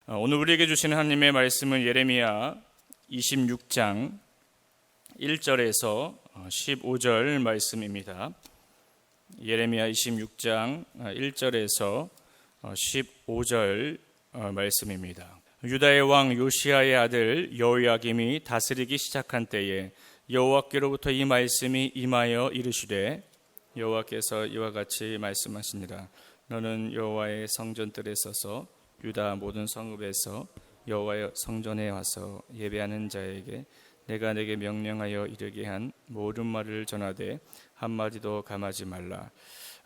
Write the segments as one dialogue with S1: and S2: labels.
S1: 오늘 우리에게 주시는 하나님의 말씀은 예레미야 26장 1절에서 15절 말씀입니다. 예레미야 26장 1절에서 15절 말씀입니다. 유다의 왕 요시야의 아들 여호야김이 다스리기 시작한 때에 여호와께로부터 이 말씀이 임하여 이르시되, 여호와께서 이와 같이 말씀하시니라. 너는 여호와의 성전들에 서서 유다 모든 성읍에서 여호와의 성전에 와서 예배하는 자에게 내가 내게 명령하여 이르게 한 모든 말을 전하되 한마디도 감하지 말라.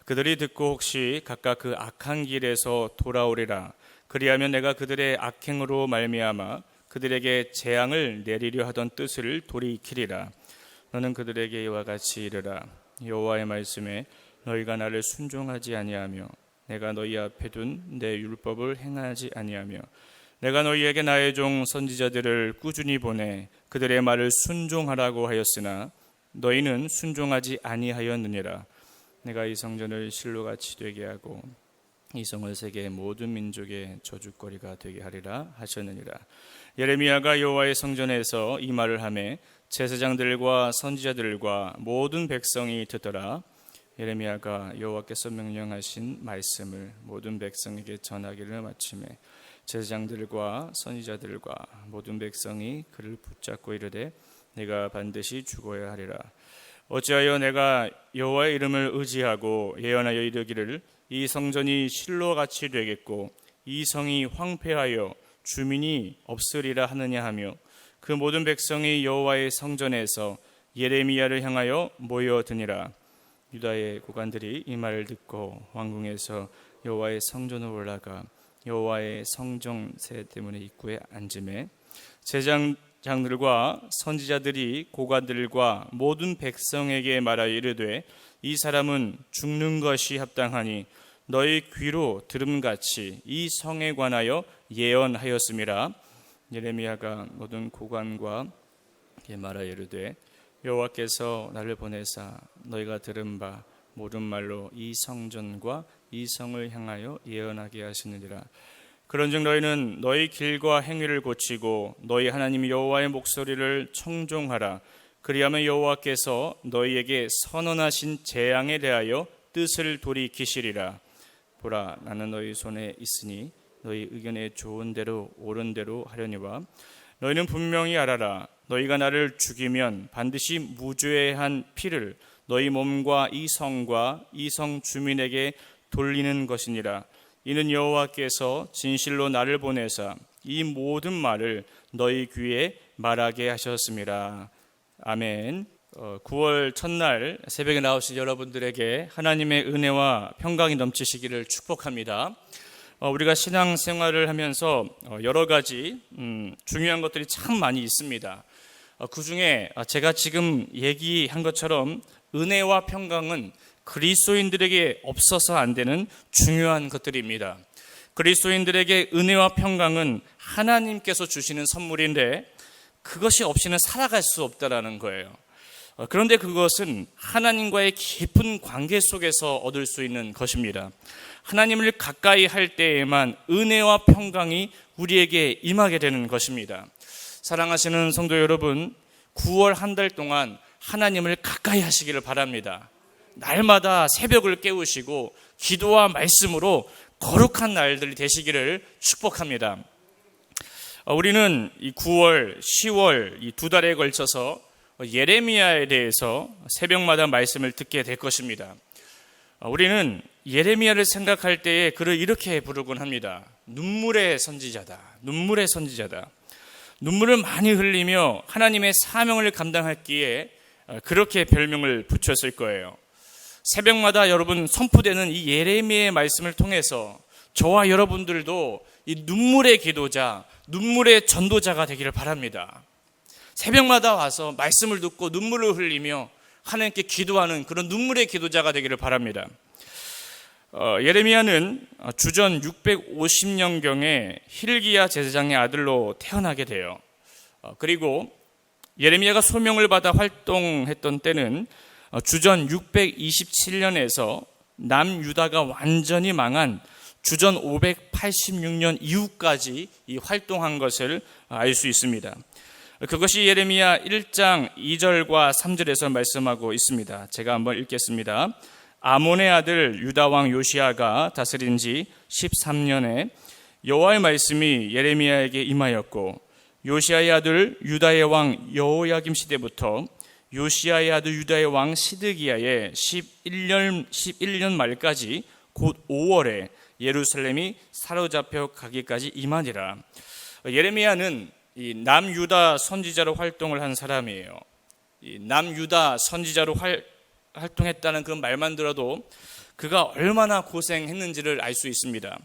S1: 그들이 듣고 혹시 각각 그 악한 길에서 돌아오리라. 그리하면 내가 그들의 악행으로 말미암아 그들에게 재앙을 내리려 하던 뜻을 돌이키리라. 너는 그들에게 이와 같이 이르라. 여호와의 말씀에 너희가 나를 순종하지 아니하며 내가 너희 앞에 둔 내 율법을 행하지 아니하며 내가 너희에게 나의 종 선지자들을 꾸준히 보내 그들의 말을 순종하라고 하였으나 너희는 순종하지 아니하였느니라. 내가 이 성전을 실로같이 되게 하고 이 성을 세계 모든 민족의 저주거리가 되게 하리라 하셨느니라. 예레미야가 여호와의 성전에서 이 말을 하매 제사장들과 선지자들과 모든 백성이 듣더라. 예레미야가 여호와께서 명령하신 말씀을 모든 백성에게 전하기를 마치매 제사장들과 선지자들과 모든 백성이 그를 붙잡고 이르되 내가 반드시 죽어야 하리라. 어찌하여 내가 여호와의 이름을 의지하고 예언하여 이르기를 이 성전이 실로같이 되겠고 이 성이 황폐하여 주민이 없으리라 하느냐 하며 그 모든 백성이 여호와의 성전에서 예레미야를 향하여 모여드니라. 유다의 고관들이 이 말을 듣고 왕궁에서 여호와의 성전으로 올라가 여호와의 성전세 때문에 입구에 앉으매 제사장들과 선지자들이 고관들과 모든 백성에게 말하여 이르되 이 사람은 죽는 것이 합당하니 너희 귀로 들음같이 이 성에 관하여 예언하였음이라. 예레미야가 모든 고관과 말하여 이르되 여호와께서 나를 보내사 너희가 들은 바 모든 말로 이 성전과 이 성을 향하여 예언하게 하시느니라. 그런즉 너희는 너희 길과 행위를 고치고 너희 하나님 여호와의 목소리를 청종하라. 그리하면 여호와께서 너희에게 선언하신 재앙에 대하여 뜻을 돌이키시리라. 보라, 나는 너희 손에 있으니 너희 의견에 좋은 대로 옳은 대로 하려니와 너희는 분명히 알아라. 너희가 나를 죽이면 반드시 무죄한 피를 너희 몸과 이 성과 이 성 주민에게 돌리는 것이니라. 이는 여호와께서 진실로 나를 보내사 이 모든 말을 너희 귀에 말하게 하셨습니다. 아멘. 9월 첫날 새벽에 나오신 여러분들에게 하나님의 은혜와 평강이 넘치시기를 축복합니다. 우리가 신앙생활을 하면서 여러 가지 중요한 것들이 참 많이 있습니다. 그 중에 제가 지금 얘기한 것처럼 은혜와 평강은 그리스도인들에게 없어서 안 되는 중요한 것들입니다. 그리스도인들에게 은혜와 평강은 하나님께서 주시는 선물인데 그것이 없이는 살아갈 수 없다라는 거예요. 그런데 그것은 하나님과의 깊은 관계 속에서 얻을 수 있는 것입니다. 하나님을 가까이 할 때에만 은혜와 평강이 우리에게 임하게 되는 것입니다. 사랑하시는 성도 여러분, 9월 한 달 동안 하나님을 가까이 하시기를 바랍니다. 날마다 새벽을 깨우시고 기도와 말씀으로 거룩한 날들이 되시기를 축복합니다. 우리는 이 9월, 10월 이 두 달에 걸쳐서 예레미야에 대해서 새벽마다 말씀을 듣게 될 것입니다. 우리는 예레미야를 생각할 때에 그를 이렇게 부르곤 합니다. 눈물의 선지자다. 눈물의 선지자다. 눈물을 많이 흘리며 하나님의 사명을 감당했기에 그렇게 별명을 붙였을 거예요. 새벽마다 여러분 선포되는 이 예레미야의 말씀을 통해서 저와 여러분들도 이 눈물의 기도자, 눈물의 전도자가 되기를 바랍니다. 새벽마다 와서 말씀을 듣고 눈물을 흘리며 하나님께 기도하는 그런 눈물의 기도자가 되기를 바랍니다. 예레미야는 주전 650년경에 hil기야 제사장의 아들로 태어나게 돼요. 그리고 예레미야가 소명을 받아 활동했던 때는 주전 627년에서 남유다가 완전히 망한 주전 586년 이후까지 이 활동한 것을 알 수 있습니다. 그것이 예레미야 1장 2절과 3절에서 말씀하고 있습니다. 제가 한번 읽겠습니다. 아몬의 아들 유다 왕 요시야가 다스린 지 13년에 여호와의 말씀이 예레미야에게 임하였고, 요시야의 아들 유다의 왕 여호야김 시대부터 요시야의 아들 유다의 왕 시드기야의 11년 말까지 곧 5월에 예루살렘이 사로잡혀 가기까지 임하니라. 예레미야는 이 남유다 선지자로 활동을 한 사람이에요. 이 남유다 선지자로 활동했다는 그런 말만 들어도 그가 얼마나 고생했는지를 알 수 있습니다.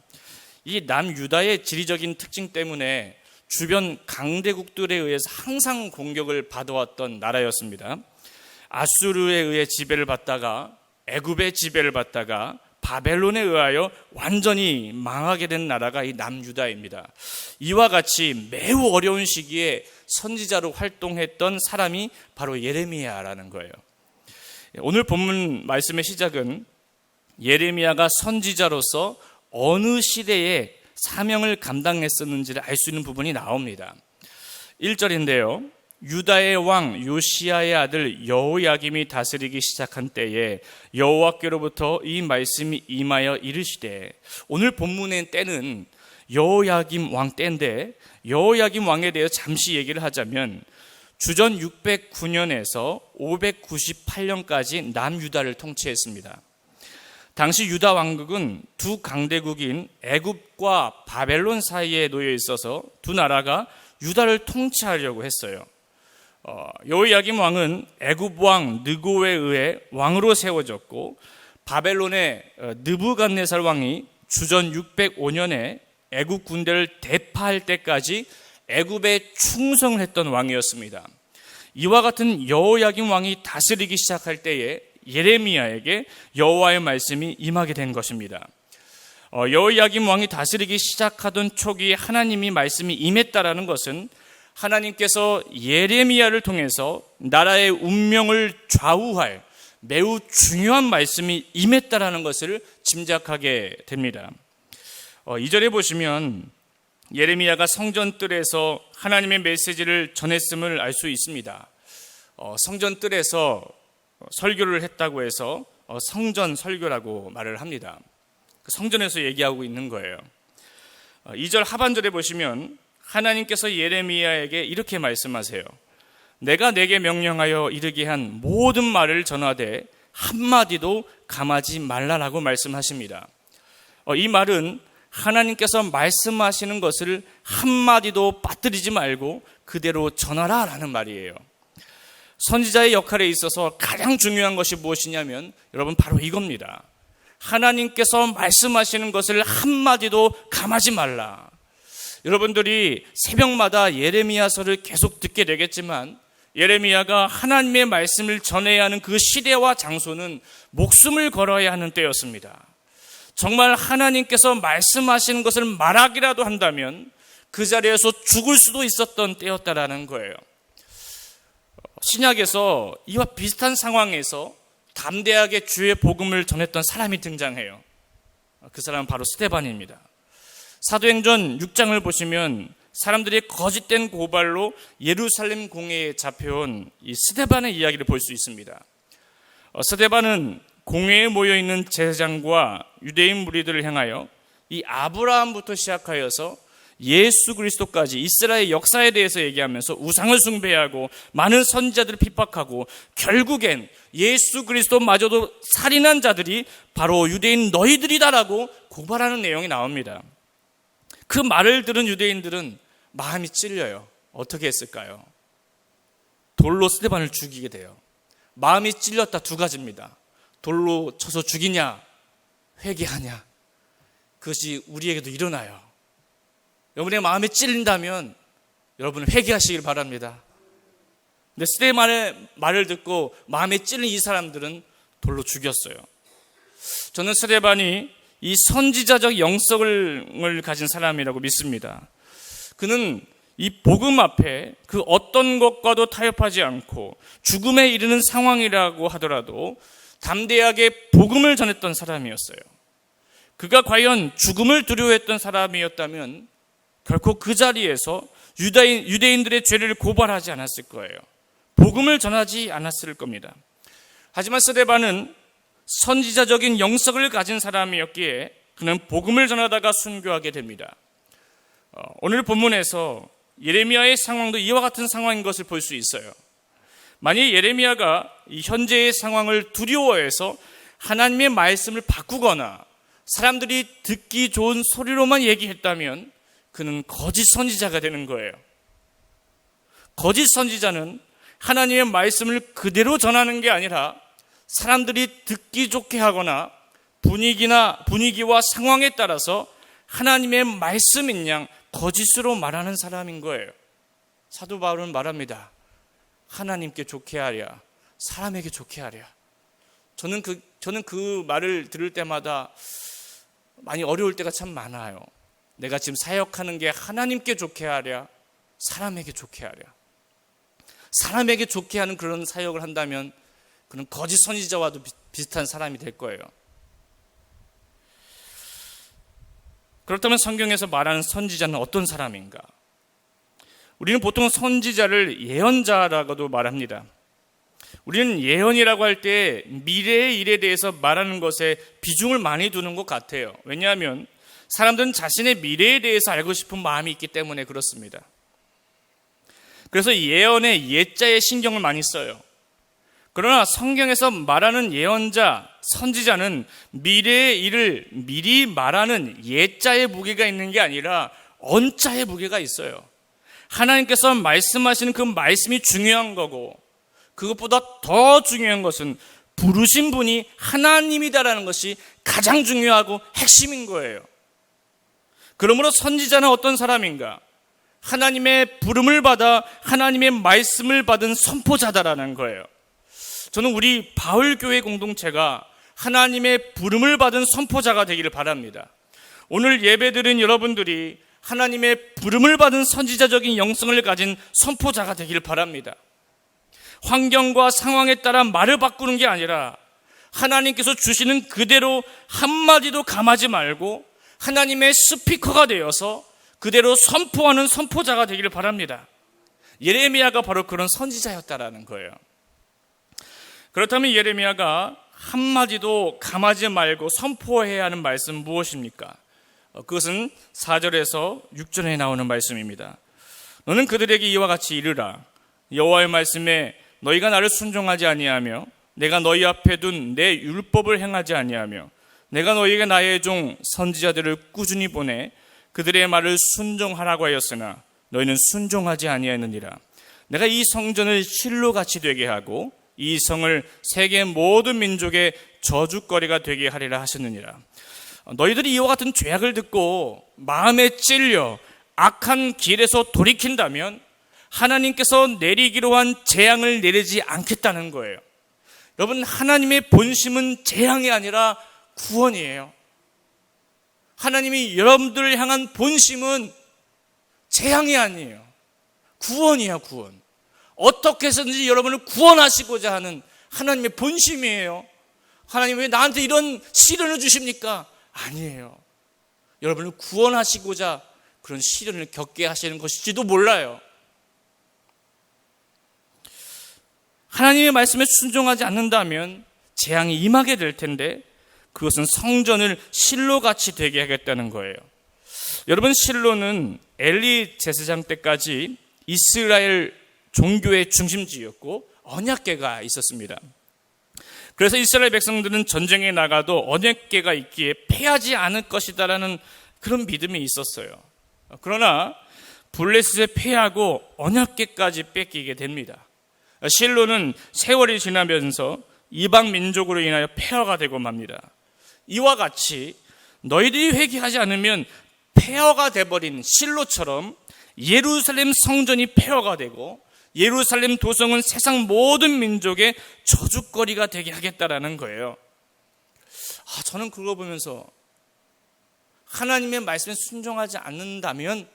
S1: 이 남유다의 지리적인 특징 때문에 주변 강대국들에 의해서 항상 공격을 받아왔던 나라였습니다. 아수르에 의해 지배를 받다가 애굽의 지배를 받다가 바벨론에 의하여 완전히 망하게 된 나라가 이 남유다입니다. 이와 같이 매우 어려운 시기에 선지자로 활동했던 사람이 바로 예레미야라는 거예요. 오늘 본문 말씀의 시작은 예레미야가 선지자로서 어느 시대에 사명을 감당했었는지를 알 수 있는 부분이 나옵니다. 1절인데요. 유다의 왕 요시야의 아들 여호야김이 다스리기 시작한 때에 여호와께로부터 이 말씀이 임하여 이르시되, 오늘 본문의 때는 여호야김 왕 때인데, 여호야김 왕에 대해서 잠시 얘기를 하자면 주전 609년에서 598년까지 남유다를 통치했습니다. 당시 유다 왕국은 두 강대국인 애굽과 바벨론 사이에 놓여 있어서 두 나라가 유다를 통치하려고 했어요. 여호야김 왕은 애굽 왕 느고에 의해 왕으로 세워졌고, 바벨론의 느부갓네살 왕이 주전 605년에 애굽 군대를 대파할 때까지 애굽에 충성을 했던 왕이었습니다. 이와 같은 여호야김 왕이 다스리기 시작할 때에 예레미야에게 여호와의 말씀이 임하게 된 것입니다. 여호야김 왕이 다스리기 시작하던 초기에 하나님이 말씀이 임했다라는 것은 하나님께서 예레미야를 통해서 나라의 운명을 좌우할 매우 중요한 말씀이 임했다라는 것을 짐작하게 됩니다. 2절에 보시면 예레미야가 성전뜰에서 하나님의 메시지를 전했음을 알 수 있습니다. 성전뜰에서 설교를 했다고 해서 성전 설교라고 말을 합니다. 성전에서 얘기하고 있는 거예요. 2절 하반절에 보시면 하나님께서 예레미야에게 이렇게 말씀하세요. 내가 내게 명령하여 이르게 한 모든 말을 전하되 한마디도 감하지 말라라고 말씀하십니다. 이 말은 하나님께서 말씀하시는 것을 한마디도 빠뜨리지 말고 그대로 전하라라는 말이에요. 선지자의 역할에 있어서 가장 중요한 것이 무엇이냐면 여러분 바로 이겁니다. 하나님께서 말씀하시는 것을 한마디도 감하지 말라. 여러분들이 새벽마다 예레미야서를 계속 듣게 되겠지만 예레미야가 하나님의 말씀을 전해야 하는 그 시대와 장소는 목숨을 걸어야 하는 때였습니다. 정말 하나님께서 말씀하시는 것을 말하기라도 한다면 그 자리에서 죽을 수도 있었던 때였다라는 거예요. 신약에서 이와 비슷한 상황에서 담대하게 주의 복음을 전했던 사람이 등장해요. 그 사람은 바로 스데반입니다. 사도행전 6장을 보시면 사람들이 거짓된 고발로 예루살렘 공회에 잡혀온 이 스데반의 이야기를 볼 수 있습니다. 스데반은 공회에 모여있는 제사장과 유대인 무리들을 향하여 이 아브라함부터 시작하여서 예수 그리스도까지 이스라엘 역사에 대해서 얘기하면서 우상을 숭배하고 많은 선지자들을 핍박하고 결국엔 예수 그리스도마저도 살인한 자들이 바로 유대인 너희들이다라고 고발하는 내용이 나옵니다. 그 말을 들은 유대인들은 마음이 찔려요. 어떻게 했을까요? 돌로 스데반을 죽이게 돼요. 마음이 찔렸다 두 가지입니다. 돌로 쳐서 죽이냐 회개하냐. 그것이 우리에게도 일어나요. 여러분의 마음이 찔린다면 여러분은 회개하시길 바랍니다. 근데 스데반의 말을 듣고 마음에 찔린 이 사람들은 돌로 죽였어요. 저는 스데반이 이 선지자적 영성을 가진 사람이라고 믿습니다. 그는 이 복음 앞에 그 어떤 것과도 타협하지 않고 죽음에 이르는 상황이라고 하더라도 담대하게 복음을 전했던 사람이었어요. 그가 과연 죽음을 두려워했던 사람이었다면 결코 그 자리에서 유대인들의 죄를 고발하지 않았을 거예요. 복음을 전하지 않았을 겁니다. 하지만 스데반은 선지자적인 영성을 가진 사람이었기에 그는 복음을 전하다가 순교하게 됩니다. 오늘 본문에서 예레미야의 상황도 이와 같은 상황인 것을 볼 수 있어요. 만약 예레미야가 이 현재의 상황을 두려워해서 하나님의 말씀을 바꾸거나 사람들이 듣기 좋은 소리로만 얘기했다면 그는 거짓 선지자가 되는 거예요. 거짓 선지자는 하나님의 말씀을 그대로 전하는 게 아니라 사람들이 듣기 좋게 하거나 분위기와 상황에 따라서 하나님의 말씀인 양 거짓으로 말하는 사람인 거예요. 사도 바울은 말합니다. 하나님께 좋게 하랴, 사람에게 좋게 하랴. 저는 그 말을 들을 때마다 많이 어려울 때가 참 많아요. 내가 지금 사역하는 게 하나님께 좋게 하랴, 사람에게 좋게 하랴. 사람에게 좋게 하는 그런 사역을 한다면 그는 거짓 선지자와도 비슷한 사람이 될 거예요. 그렇다면 성경에서 말하는 선지자는 어떤 사람인가? 우리는 보통 선지자를 예언자라고도 말합니다. 우리는 예언이라고 할 때 미래의 일에 대해서 말하는 것에 비중을 많이 두는 것 같아요. 왜냐하면 사람들은 자신의 미래에 대해서 알고 싶은 마음이 있기 때문에 그렇습니다. 그래서 예언의 예자에 신경을 많이 써요. 그러나 성경에서 말하는 예언자, 선지자는 미래의 일을 미리 말하는 예자의 무게가 있는 게 아니라 언자의 무게가 있어요. 하나님께서 말씀하시는 그 말씀이 중요한 거고, 그것보다 더 중요한 것은 부르신 분이 하나님이다라는 것이 가장 중요하고 핵심인 거예요. 그러므로 선지자는 어떤 사람인가? 하나님의 부름을 받아 하나님의 말씀을 받은 선포자다라는 거예요. 저는 우리 바울교회 공동체가 하나님의 부름을 받은 선포자가 되기를 바랍니다. 오늘 예배드린 여러분들이 하나님의 부름을 받은 선지자적인 영성을 가진 선포자가 되기를 바랍니다. 환경과 상황에 따라 말을 바꾸는 게 아니라 하나님께서 주시는 그대로 한마디도 감하지 말고 하나님의 스피커가 되어서 그대로 선포하는 선포자가 되기를 바랍니다. 예레미야가 바로 그런 선지자였다라는 거예요. 그렇다면 예레미야가 한마디도 감하지 말고 선포해야 하는 말씀 무엇입니까? 그것은 4절에서 6절에 나오는 말씀입니다. 너는 그들에게 이와 같이 이르라. 여호와의 말씀에 너희가 나를 순종하지 아니하며 내가 너희 앞에 둔 내 율법을 행하지 아니하며 내가 너희에게 나의 종 선지자들을 꾸준히 보내 그들의 말을 순종하라고 하였으나 너희는 순종하지 아니하였느니라. 내가 이 성전을 실로같이 되게 하고 이 성을 세계 모든 민족의 저주거리가 되게 하리라 하셨느니라. 너희들이 이와 같은 죄악을 듣고 마음에 찔려 악한 길에서 돌이킨다면 하나님께서 내리기로 한 재앙을 내리지 않겠다는 거예요. 여러분, 하나님의 본심은 재앙이 아니라 구원이에요. 하나님이 여러분들을 향한 본심은 재앙이 아니에요. 구원이야, 구원. 어떻게 해서든지 여러분을 구원하시고자 하는 하나님의 본심이에요. 하나님 왜 나한테 이런 시련을 주십니까? 아니에요. 여러분을 구원하시고자 그런 시련을 겪게 하시는 것일지도 몰라요. 하나님의 말씀에 순종하지 않는다면 재앙이 임하게 될 텐데 그것은 성전을 실로같이 되게 하겠다는 거예요. 여러분, 실로는 엘리 제사장 때까지 이스라엘 종교의 중심지였고 언약궤가 있었습니다. 그래서 이스라엘 백성들은 전쟁에 나가도 언약궤가 있기에 패하지 않을 것이다라는 그런 믿음이 있었어요. 그러나 블레셋에 패하고 언약궤까지 뺏기게 됩니다. 실로는 세월이 지나면서 이방 민족으로 인하여 폐허가 되고 맙니다. 이와 같이 너희들이 회개하지 않으면 폐허가 돼버린 실로처럼 예루살렘 성전이 폐허가 되고 예루살렘 도성은 세상 모든 민족의 저주거리가 되게 하겠다라는 거예요. 저는 그거 보면서 하나님의 말씀에 순종하지 않는다면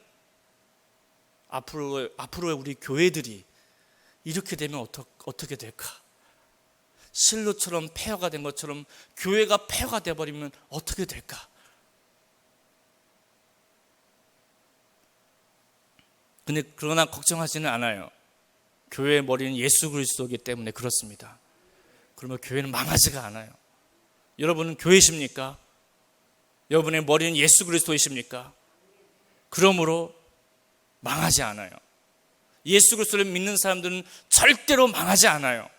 S1: 앞으로의 우리 교회들이 이렇게 되면 어떻게 될까? 실로처럼 폐허가 된 것처럼 교회가 폐허가 돼버리면 어떻게 될까? 그러나 걱정하지는 않아요. 교회의 머리는 예수 그리스도이기 때문에 그렇습니다. 그러면 교회는 망하지가 않아요. 여러분은 교회십니까? 여러분의 머리는 예수 그리스도이십니까? 그러므로 망하지 않아요. 예수 그리스도를 믿는 사람들은 절대로 망하지 않아요.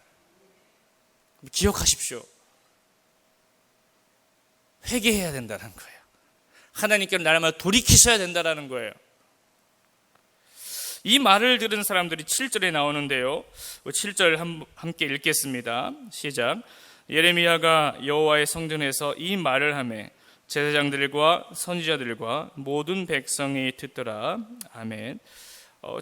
S1: 기억하십시오. 회개해야 된다는 거예요. 하나님께로 날마다 돌이키셔야 된다는 거예요. 이 말을 들은 사람들이 7절에 나오는데요. 7절 함께 읽겠습니다. 시작. 예레미야가 여호와의 성전에서 이 말을 하매 제사장들과 선지자들과 모든 백성이 듣더라. 아멘.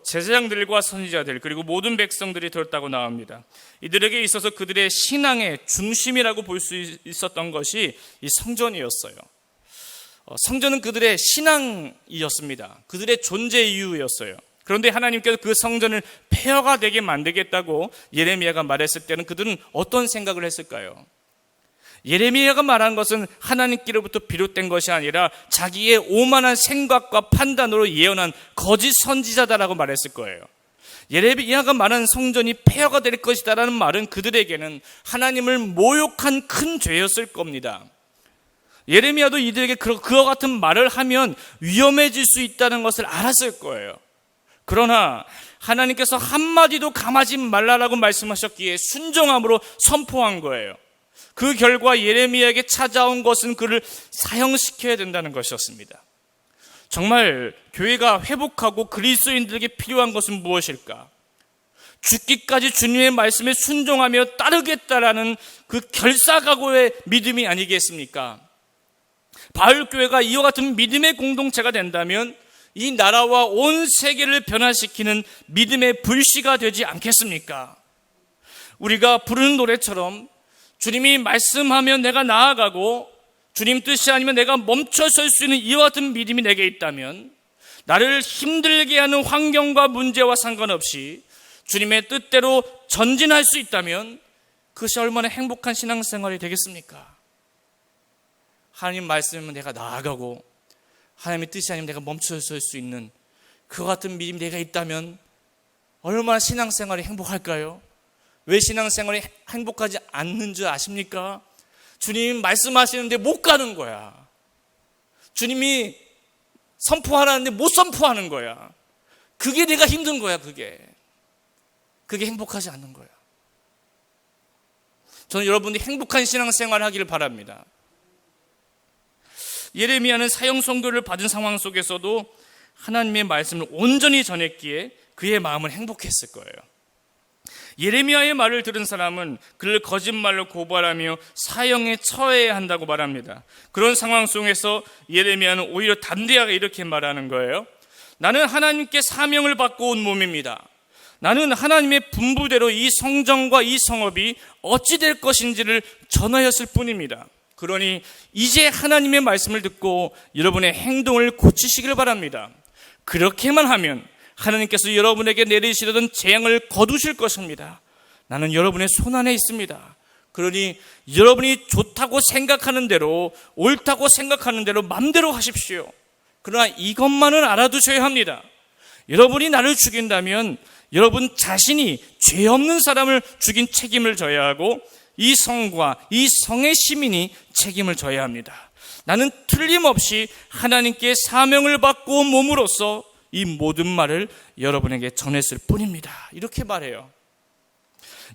S1: 제사장들과 선지자들 그리고 모든 백성들이 들었다고 나옵니다. 이들에게 있어서 그들의 신앙의 중심이라고 볼 수 있었던 것이 이 성전이었어요. 성전은 그들의 신앙이었습니다. 그들의 존재 이유였어요. 그런데 하나님께서 그 성전을 폐허가 되게 만들겠다고 예레미야가 말했을 때는 그들은 어떤 생각을 했을까요? 예레미야가 말한 것은 하나님께로부터 비롯된 것이 아니라 자기의 오만한 생각과 판단으로 예언한 거짓 선지자다라고 말했을 거예요. 예레미야가 말한 성전이 폐허가 될 것이다라는 말은 그들에게는 하나님을 모욕한 큰 죄였을 겁니다. 예레미야도 이들에게 그와 같은 말을 하면 위험해질 수 있다는 것을 알았을 거예요. 그러나 하나님께서 한마디도 감하지 말라라고 말씀하셨기에 순종함으로 선포한 거예요. 그 결과 예레미야에게 찾아온 것은 그를 사형시켜야 된다는 것이었습니다. 정말 교회가 회복하고 그리스도인들에게 필요한 것은 무엇일까? 죽기까지 주님의 말씀에 순종하며 따르겠다라는 그 결사각오의 믿음이 아니겠습니까? 바울교회가 이와 같은 믿음의 공동체가 된다면 이 나라와 온 세계를 변화시키는 믿음의 불씨가 되지 않겠습니까? 우리가 부르는 노래처럼 주님이 말씀하면 내가 나아가고 주님 뜻이 아니면 내가 멈춰설 수 있는 이와 같은 믿음이 내게 있다면 나를 힘들게 하는 환경과 문제와 상관없이 주님의 뜻대로 전진할 수 있다면 그것이 얼마나 행복한 신앙생활이 되겠습니까? 하나님 말씀이면 내가 나아가고 하나님의 뜻이 아니면 내가 멈춰설 수 있는 그와 같은 믿음이 내가 있다면 얼마나 신앙생활이 행복할까요? 왜 신앙생활이 행복하지 않는 줄 아십니까? 주님 말씀하시는데 못 가는 거야. 주님이 선포하라는데 못 선포하는 거야. 그게 내가 힘든 거야. 그게 행복하지 않는 거야. 저는 여러분이 행복한 신앙생활을 하기를 바랍니다. 예레미야는 사형 선고를 받은 상황 속에서도 하나님의 말씀을 온전히 전했기에 그의 마음은 행복했을 거예요. 예레미야의 말을 들은 사람은 그를 거짓말로 고발하며 사형에 처해야 한다고 말합니다. 그런 상황 속에서 예레미야는 오히려 담대하게 이렇게 말하는 거예요. 나는 하나님께 사명을 받고 온 몸입니다. 나는 하나님의 분부대로 이 성전과 이 성읍이 어찌 될 것인지를 전하였을 뿐입니다. 그러니 이제 하나님의 말씀을 듣고 여러분의 행동을 고치시길 바랍니다. 그렇게만 하면 하나님께서 여러분에게 내리시려던 재앙을 거두실 것입니다. 나는 여러분의 손안에 있습니다. 그러니 여러분이 좋다고 생각하는 대로 옳다고 생각하는 대로 마음대로 하십시오. 그러나 이것만은 알아두셔야 합니다. 여러분이 나를 죽인다면 여러분 자신이 죄 없는 사람을 죽인 책임을 져야 하고 이 성과 이 성의 시민이 책임을 져야 합니다. 나는 틀림없이 하나님께 사명을 받고 온 몸으로써 이 모든 말을 여러분에게 전했을 뿐입니다. 이렇게 말해요.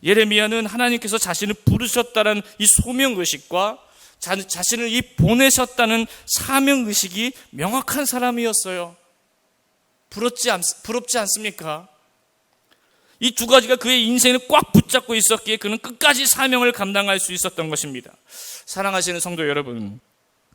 S1: 예레미야는 하나님께서 자신을 부르셨다는 이 소명의식과 자신을 이 보내셨다는 사명의식이 명확한 사람이었어요. 부럽지 않습니까? 이 두 가지가 그의 인생을 꽉 붙잡고 있었기에 그는 끝까지 사명을 감당할 수 있었던 것입니다. 사랑하시는 성도 여러분,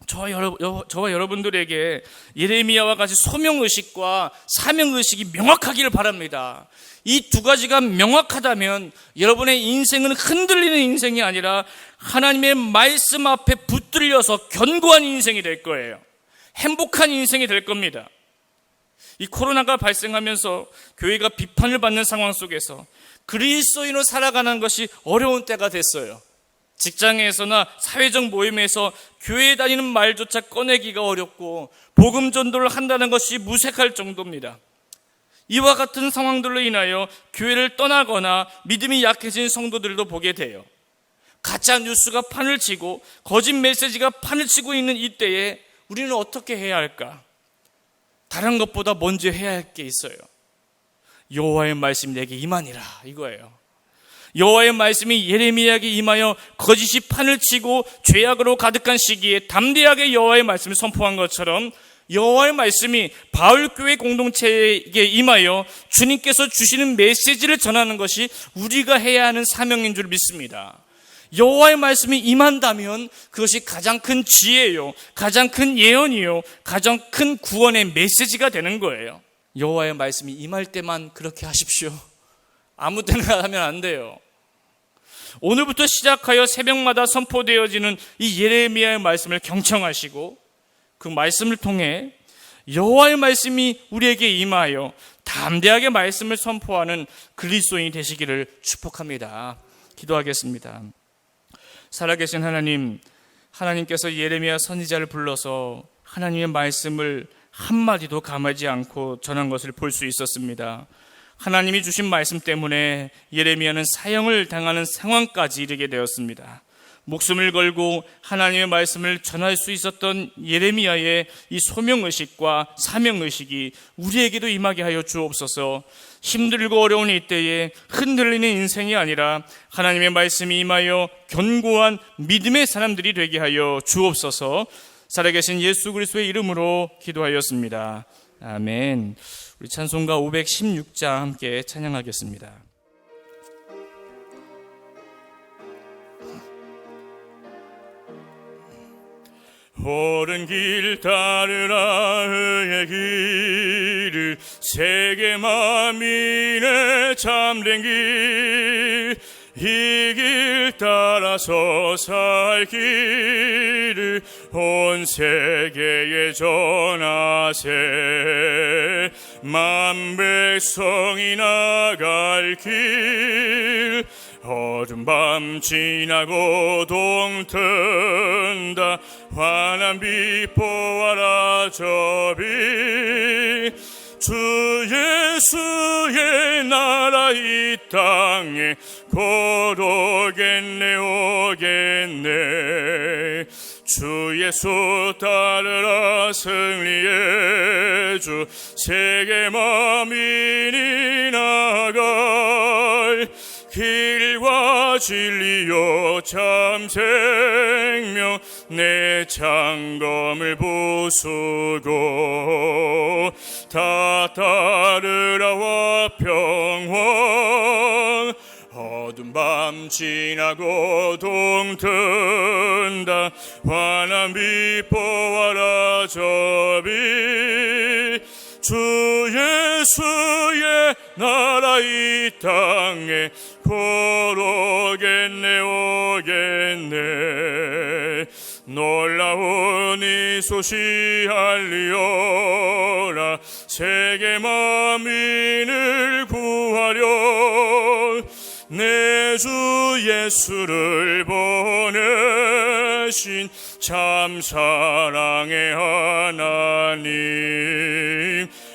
S1: 저와 여러분들에게 예레미야와 같이 소명의식과 사명의식이 명확하기를 바랍니다. 이 두 가지가 명확하다면 여러분의 인생은 흔들리는 인생이 아니라 하나님의 말씀 앞에 붙들려서 견고한 인생이 될 거예요. 행복한 인생이 될 겁니다. 이 코로나가 발생하면서 교회가 비판을 받는 상황 속에서 그리스도인으로 살아가는 것이 어려운 때가 됐어요. 직장에서나 사회적 모임에서 교회에 다니는 말조차 꺼내기가 어렵고 복음 전도를 한다는 것이 무색할 정도입니다. 이와 같은 상황들로 인하여 교회를 떠나거나 믿음이 약해진 성도들도 보게 돼요. 가짜 뉴스가 판을 치고 거짓 메시지가 판을 치고 있는 이때에 우리는 어떻게 해야 할까? 다른 것보다 먼저 해야 할 게 있어요. 여호와의 말씀이 내게 임하니라, 이거예요. 여호와의 말씀이 예레미야에게 임하여 거짓이 판을 치고 죄악으로 가득한 시기에 담대하게 여호와의 말씀을 선포한 것처럼 여호와의 말씀이 바울교회 공동체에게 임하여 주님께서 주시는 메시지를 전하는 것이 우리가 해야 하는 사명인 줄 믿습니다. 여호와의 말씀이 임한다면 그것이 가장 큰 지혜요, 가장 큰 예언이요, 가장 큰 구원의 메시지가 되는 거예요. 여호와의 말씀이 임할 때만 그렇게 하십시오. 아무 때나 하면 안 돼요. 오늘부터 시작하여 새벽마다 선포되어지는 이 예레미야의 말씀을 경청하시고 그 말씀을 통해 여호와의 말씀이 우리에게 임하여 담대하게 말씀을 선포하는 그리스도인이 되시기를 축복합니다. 기도하겠습니다. 살아계신 하나님, 하나님께서 예레미야 선지자를 불러서 하나님의 말씀을 한마디도 감하지 않고 전한 것을 볼 수 있었습니다. 하나님이 주신 말씀 때문에 예레미야는 사형을 당하는 상황까지 이르게 되었습니다. 목숨을 걸고 하나님의 말씀을 전할 수 있었던 예레미야의 이 소명의식과 사명의식이 우리에게도 임하게 하여 주옵소서. 힘들고 어려운 이때에 흔들리는 인생이 아니라 하나님의 말씀이 임하여 견고한 믿음의 사람들이 되게 하여 주옵소서. 살아계신 예수 그리스도의 이름으로 기도하였습니다. 아멘. 우리 찬송가 516장 함께 찬양하겠습니다. 옳은 길 따르라 의의 길을 세계 만민의 참된 길 이 길 따라서 살 길을 온 세계에 전하세 만 백성이 나갈 길 어둠 밤 지나고 동튼다 환한 빛 보아라 저 빛 주 예수의 나라 이 땅에 곧 오겠네 오겠네 주 예수 따르라 승리의 주 세계 만민이 나갈 길과 진리요 참 생명 내 창검을 부수고 다 따르라와 평화 어두운 밤 지나고 동튼다 환한 빛 보아라 저 빛 주 예수의 나라 이 땅에 곧 오겠네 오겠네 놀라운 이 소식 알리어라 세계 만민을 구하려 내 주 예수를 보내신 참 사랑의 하나님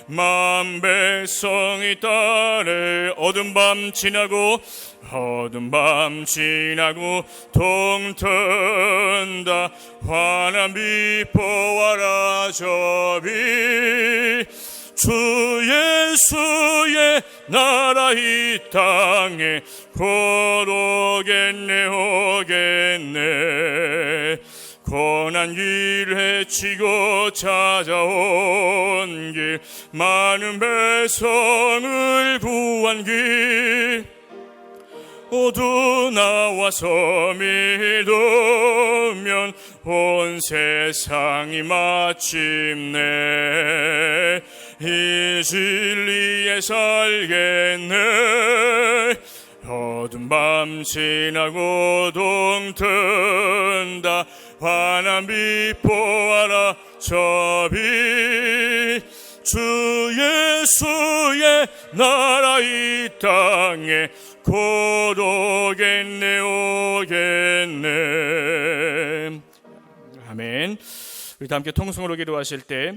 S1: 만 백성이 따르 어두운 밤 지나고 동튼다 환한 빛 보아라 저 빛 주 예수의 나라 이 땅에 곧 오겠네 오겠네 고난 길 헤치고 찾아온 길 많은 배성을 구한 길 모두 나와서 믿으면 온 세상이 마침내 이 진리에 살겠네 어두운 밤 지나고 동튼다 환한 빛 보아라 저 빛 주 예수의 나라 이 땅에 곧 오겠네 오겠네 아멘. 우리 다 함께 통성으로 기도하실 때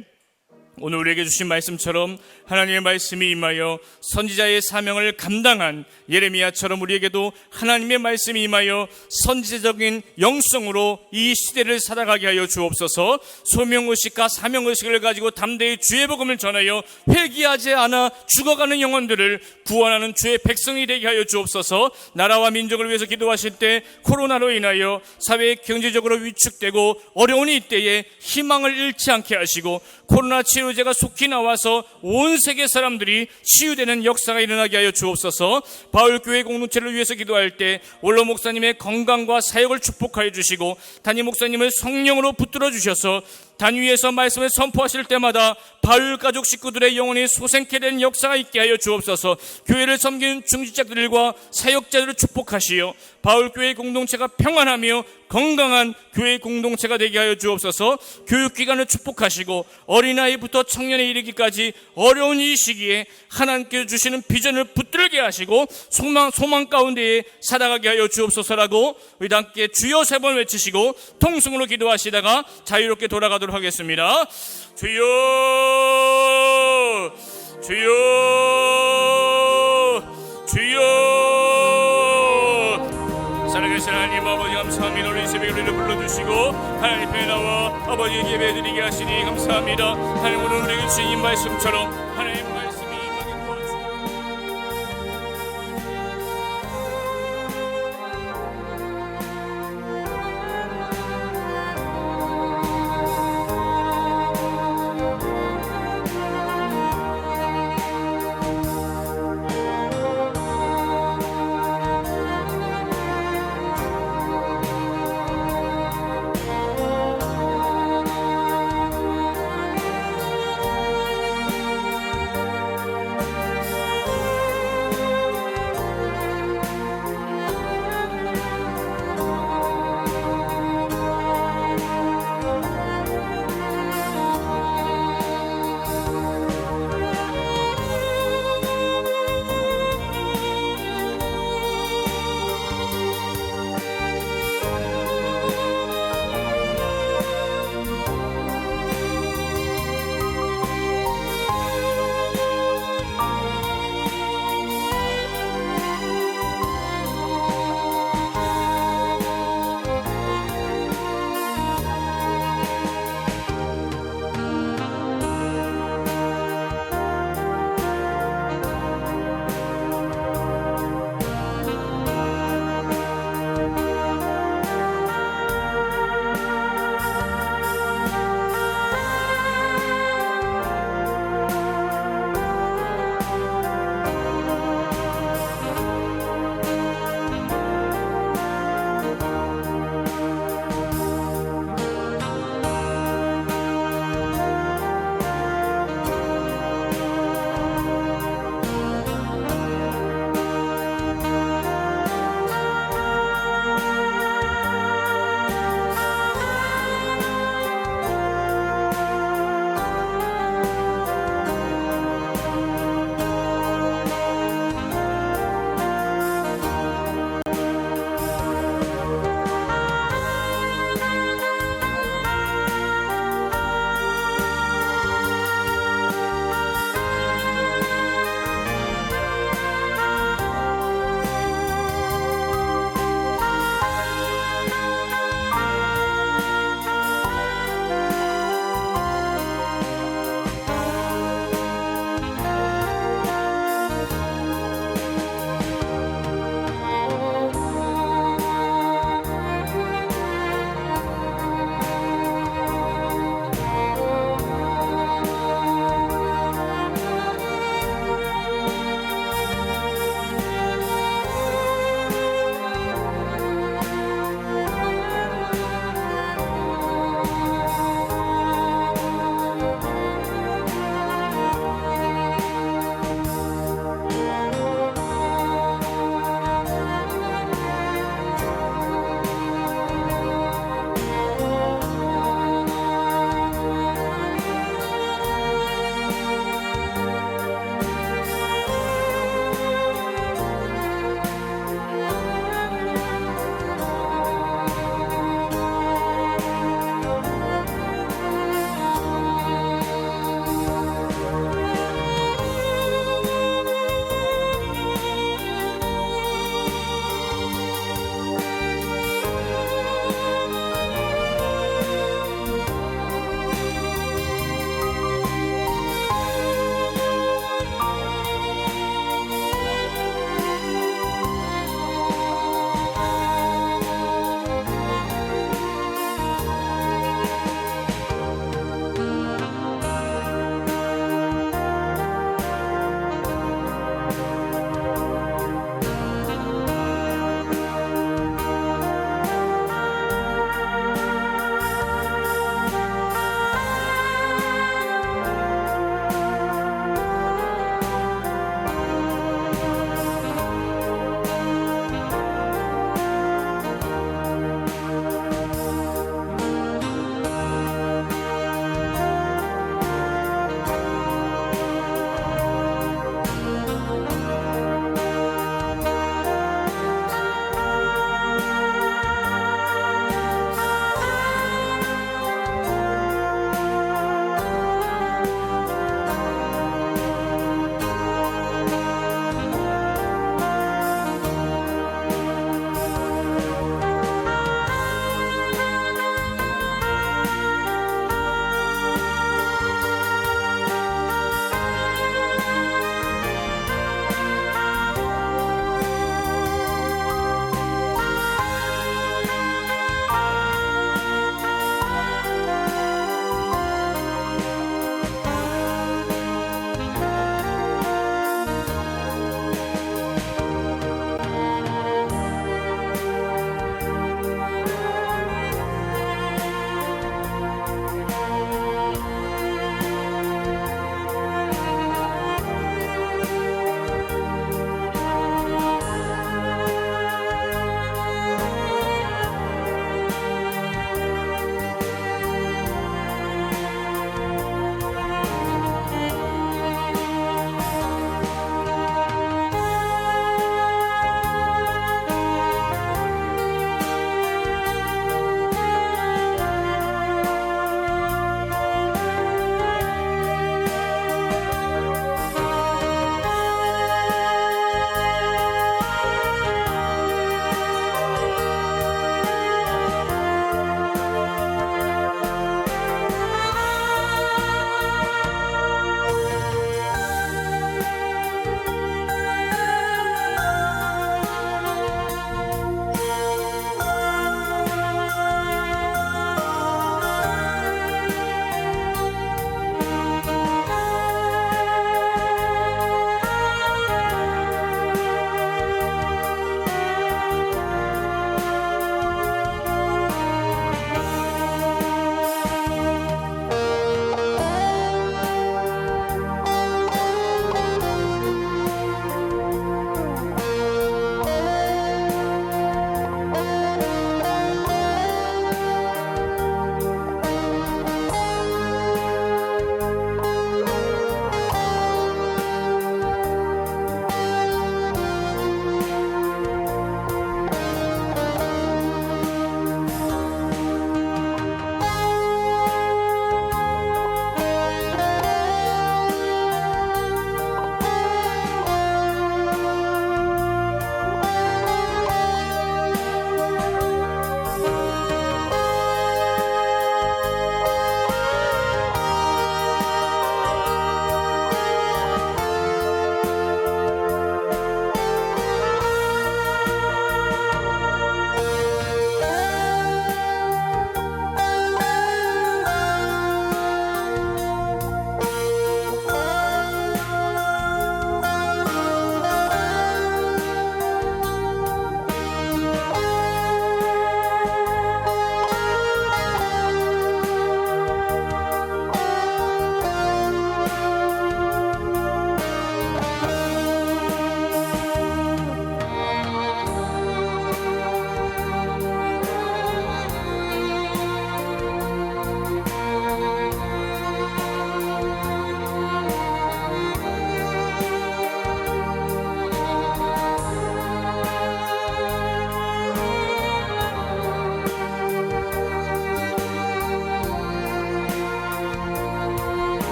S1: 오늘 우리에게 주신 말씀처럼 하나님의 말씀이 임하여 선지자의 사명을 감당한 예레미야처럼 우리에게도 하나님의 말씀이 임하여 선지자적인 영성으로 이 시대를 살아가게 하여 주옵소서. 소명의식과 사명의식을 가지고 담대히 주의 복음을 전하여 회개하지 않아 죽어가는 영혼들을 구원하는 주의 백성이 되게 하여 주옵소서. 나라와 민족을 위해서 기도하실 때 코로나로 인하여 사회 경제적으로 위축되고 어려운 이때에 희망을 잃지 않게 하시고 코로나 치료제가 속히 나와서 온 세계 사람들이 치유되는 역사가 일어나게 하여 주옵소서. 바울교회 공동체를 위해서 기도할 때 원로 목사님의 건강과 사역을 축복하여 주시고 담임 목사님을 성령으로 붙들어 주셔서 단위에서 말씀을 선포하실 때마다 바울 가족 식구들의 영혼이 소생케 되는 역사가 있게 하여 주옵소서. 교회를 섬기는 중직자들과 사역자들을 축복하시어 바울교회 공동체가 평안하며 건강한 교회 공동체가 되게 하여 주옵소서. 교육기관을 축복하시고 어린아이부터 청년에 이르기까지 어려운 이 시기에 하나님께서 주시는 비전을 붙들게 하시고 소망 가운데에 살아가게 하여 주옵소서라고 우리 함께 주여 3번 외치시고 통성으로 기도하시다가 자유롭게 돌아가도록 하겠습니다. 주여 주여 주여. 살아계신 하나님 아버지 감사합니다. 우리 새벽에 우리를 불러주시고 하나님 앞에 나와 아버지에게 예배드리게 하시니 감사합니다. 하나님 오늘 우리에게 주신 이 말씀처럼 하나님